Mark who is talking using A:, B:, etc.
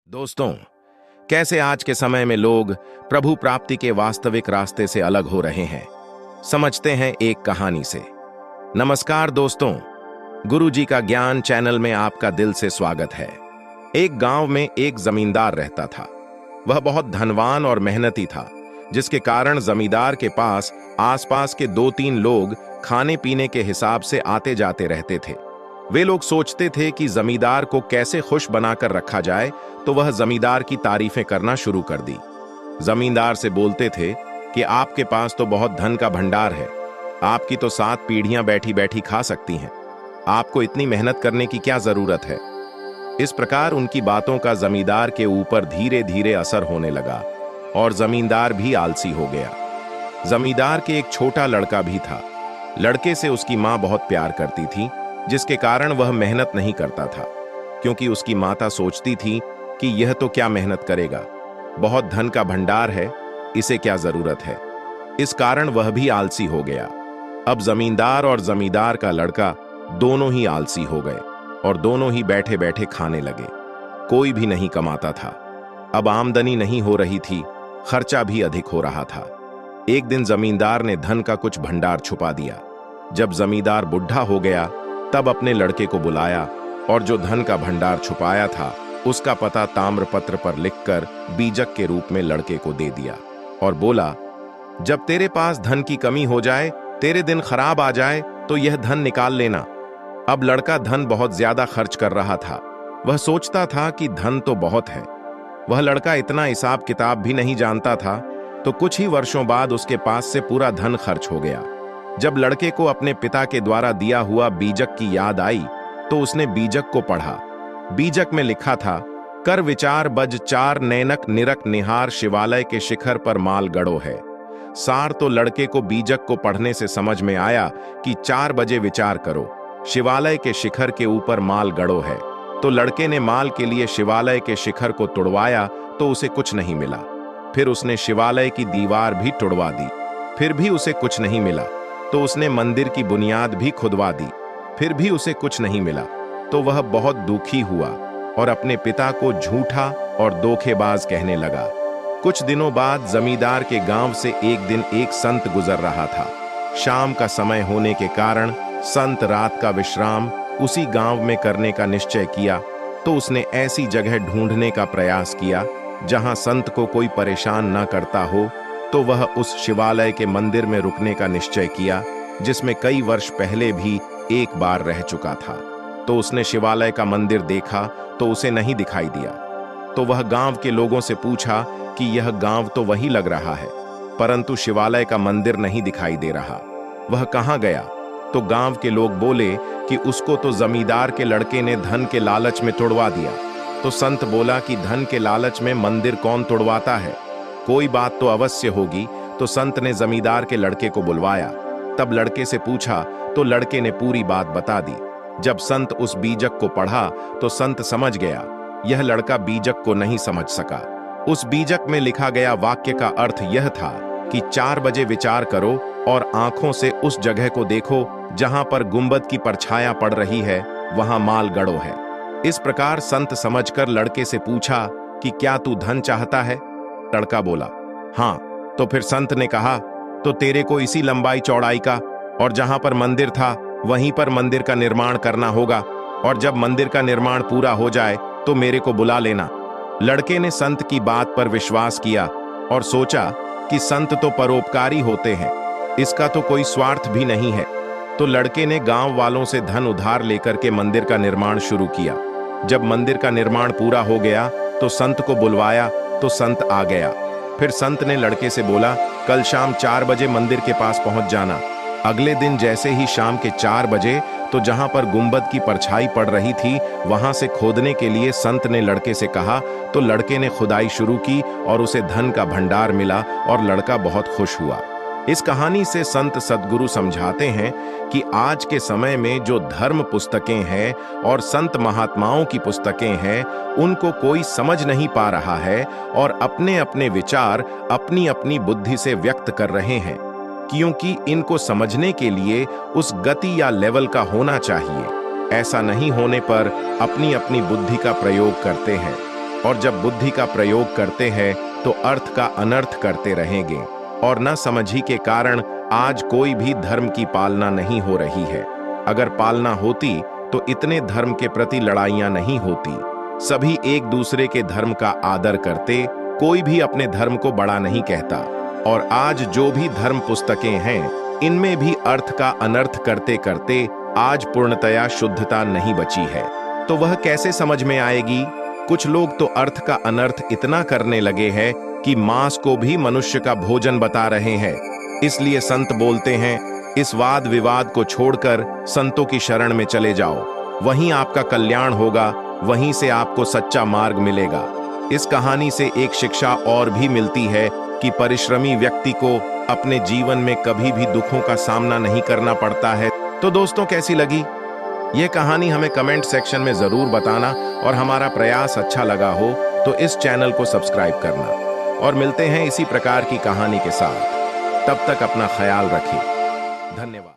A: दोस्तों, कैसे आज के समय में लोग प्रभु प्राप्ति के वास्तविक रास्ते से अलग हो रहे हैं, समझते हैं एक कहानी से। नमस्कार दोस्तों, गुरु जी का ज्ञान चैनल में आपका दिल से स्वागत है। एक गांव में एक जमींदार रहता था। वह बहुत धनवान और मेहनती था, जिसके कारण जमींदार के पास आसपास के 2-3 लोग खाने पीने के हिसाब से आते जाते रहते थे। वे लोग सोचते थे कि जमींदार को कैसे खुश बनाकर रखा जाए, तो वह जमींदार की तारीफें करना शुरू कर दी। जमींदार से बोलते थे कि आपके पास तो बहुत धन का भंडार है, आपकी तो 7 पीढ़ियां बैठी बैठी खा सकती हैं, आपको इतनी मेहनत करने की क्या जरूरत है। इस प्रकार उनकी बातों का जमींदार के ऊपर धीरे धीरे असर होने लगा और जमींदार भी आलसी हो गया। जमींदार के एक छोटा लड़का भी था। लड़के से उसकी माँ बहुत प्यार करती थी, जिसके कारण वह मेहनत नहीं करता था, क्योंकि उसकी माता सोचती थी कि यह तो क्या मेहनत करेगा, बहुत धन का भंडार है, इसे क्या जरूरत है। इस कारण वह भी आलसी हो गया। अब जमींदार और जमींदार का लड़का दोनों ही आलसी हो गए और दोनों ही बैठे बैठे खाने लगे। कोई भी नहीं कमाता था। अब आमदनी नहीं हो रही थी, खर्चा भी अधिक हो रहा था। एक दिन जमींदार ने धन का कुछ भंडार छुपा दिया। जब जमींदार बुढ़ा हो गया, तब अपने लड़के को बुलाया और जो धन का भंडार छुपाया था उसका पता ताम्रपत्र पर लिखकर बीजक के रूप में लड़के को दे दिया और बोला, जब तेरे पास धन की कमी हो जाए, तेरे दिन खराब आ जाए, तो यह धन निकाल लेना। अब लड़का धन बहुत ज्यादा खर्च कर रहा था। वह सोचता था कि धन तो बहुत है। वह लड़का इतना हिसाब किताब भी नहीं जानता था, तो कुछ ही वर्षों बाद उसके पास से पूरा धन खर्च हो गया। जब लड़के को अपने पिता के द्वारा दिया हुआ बीजक की याद आई, तो उसने बीजक को पढ़ा। बीजक में लिखा था, कर विचार बज 4 नैनक निरक निहार शिवालय के शिखर पर माल गड़ो है। सार तो लड़के को बीजक को पढ़ने से समझ में आया कि 4 बजे विचार करो, शिवालय के शिखर के ऊपर माल गड़ो है। तो लड़के ने माल के लिए शिवालय के शिखर को तुड़वाया, तो उसे कुछ नहीं मिला। फिर उसने शिवालय की दीवार भी तुड़वा दी, फिर भी उसे कुछ नहीं मिला। तो उसने मंदिर की बुनियाद भी खुदवा दी, फिर भी उसे कुछ नहीं मिला। तो वह बहुत दुखी हुआ और अपने पिता को झूठा और धोखेबाज कहने लगा। कुछ दिनों बाद जमींदार के गांव से एक दिन एक संत गुजर रहा था। शाम का समय होने के कारण संत रात का विश्राम उसी गांव में करने का निश्चय किया। तो उसने ऐसी जगह ढूंढने का प्रयास किया जहां संत को कोई परेशान न करता हो। तो वह उस शिवालय के मंदिर में रुकने का निश्चय किया, जिसमें कई वर्ष पहले भी एक बार रह चुका था। तो उसने शिवालय का मंदिर देखा, तो उसे नहीं दिखाई दिया। तो वह गांव के लोगों से पूछा कि यह गांव तो वही लग रहा है, परंतु शिवालय का मंदिर नहीं दिखाई दे रहा, वह कहाँ गया। तो गांव के लोग बोले कि उसको तो जमींदार के लड़के ने धन के लालच में तुड़वा दिया। तो संत बोला कि धन के लालच में मंदिर कौन तुड़वाता है, कोई बात तो अवश्य होगी। तो संत ने जमींदार के लड़के को बुलवाया। तब लड़के से पूछा, तो लड़के ने पूरी बात बता दी। जब संत उस बीजक को पढ़ा, तो संत समझ गया। यह लड़का बीजक को नहीं समझ सका। उस बीजक में लिखा गया वाक्य का अर्थ यह था कि 4 बजे विचार करो और आंखों से उस जगह को देखो जहां पर गुंबद की परछाया पड़ रही है, वहां माल गड़ो है। इस प्रकार संत समझकर लड़के से पूछा कि क्या तू धन चाहता है। लड़का बोला, हाँ। तो फिर संत ने कहा, तो तेरे को इसी लंबाई चौड़ाई का और जहां पर मंदिर था वहीं पर मंदिर का निर्माण करना होगा, और जब मंदिर का निर्माण पूरा हो जाए तो मेरे को बुला लेना। लड़के ने संत की बात पर विश्वास किया और सोचा कि संत तो परोपकारी होते हैं, इसका तो कोई स्वार्थ भी नहीं है। तो लड़के ने गांव वालों से धन उधार लेकर के मंदिर का निर्माण शुरू किया। जब मंदिर का निर्माण पूरा हो गया, तो संत को बुलवाया। तो संत आ गया। फिर संत ने लड़के से बोला, कल शाम 4 बजे मंदिर के पास पहुंच जाना। अगले दिन जैसे ही शाम के 4 बजे, तो जहां पर गुंबद की परछाई पड़ रही थी, वहां से खोदने के लिए संत ने लड़के से कहा। तो लड़के ने खुदाई शुरू की और उसे धन का भंडार मिला और लड़का बहुत खुश हुआ। इस कहानी से संत सद्गुरु समझाते हैं कि आज के समय में जो धर्म पुस्तकें हैं और संत महात्माओं की पुस्तकें हैं, उनको कोई समझ नहीं पा रहा है और अपने अपने विचार अपनी अपनी बुद्धि से व्यक्त कर रहे हैं, क्योंकि इनको समझने के लिए उस गति या लेवल का होना चाहिए। ऐसा नहीं होने पर अपनी अपनी बुद्धि का प्रयोग करते हैं। और जब बुद्धि का प्रयोग करते हैं तो अर्थ का अनर्थ करते रहेंगे। और न समझी के कारण आज कोई भी धर्म की पालना नहीं हो रही है। अगर पालना होती तो इतने धर्म के प्रति लड़ाइयां नहीं होती। सभी एक दूसरे के धर्म का आदर करते, कोई भी अपने धर्म को बड़ा नहीं कहता। और आज जो भी धर्म पुस्तकें हैं, इनमें भी अर्थ का अनर्थ करते करते आज पूर्णतया शुद्धता नहीं बची है। तो वह कैसे समझ में आएगी? कुछ लोग तो अर्थ का अनर्थ इतना करने लगे हैं कि मांस को भी मनुष्य का भोजन बता रहे हैं। इसलिए संत बोलते हैं, इस वाद विवाद को छोड़कर संतों की शरण में चले जाओ, वहीं आपका कल्याण होगा, वहीं से आपको सच्चा मार्ग मिलेगा। इस कहानी से एक शिक्षा और भी मिलती है कि परिश्रमी व्यक्ति को अपने जीवन में कभी भी दुखों का सामना नहीं करना पड़ता है। तो दोस्तों, कैसी लगी यह कहानी हमें कमेंट सेक्शन में जरूर बताना, और हमारा प्रयास अच्छा लगा हो तो इस चैनल को सब्सक्राइब करना। और मिलते हैं इसी प्रकार की कहानी के साथ। तब तक अपना ख्याल रखिए। धन्यवाद।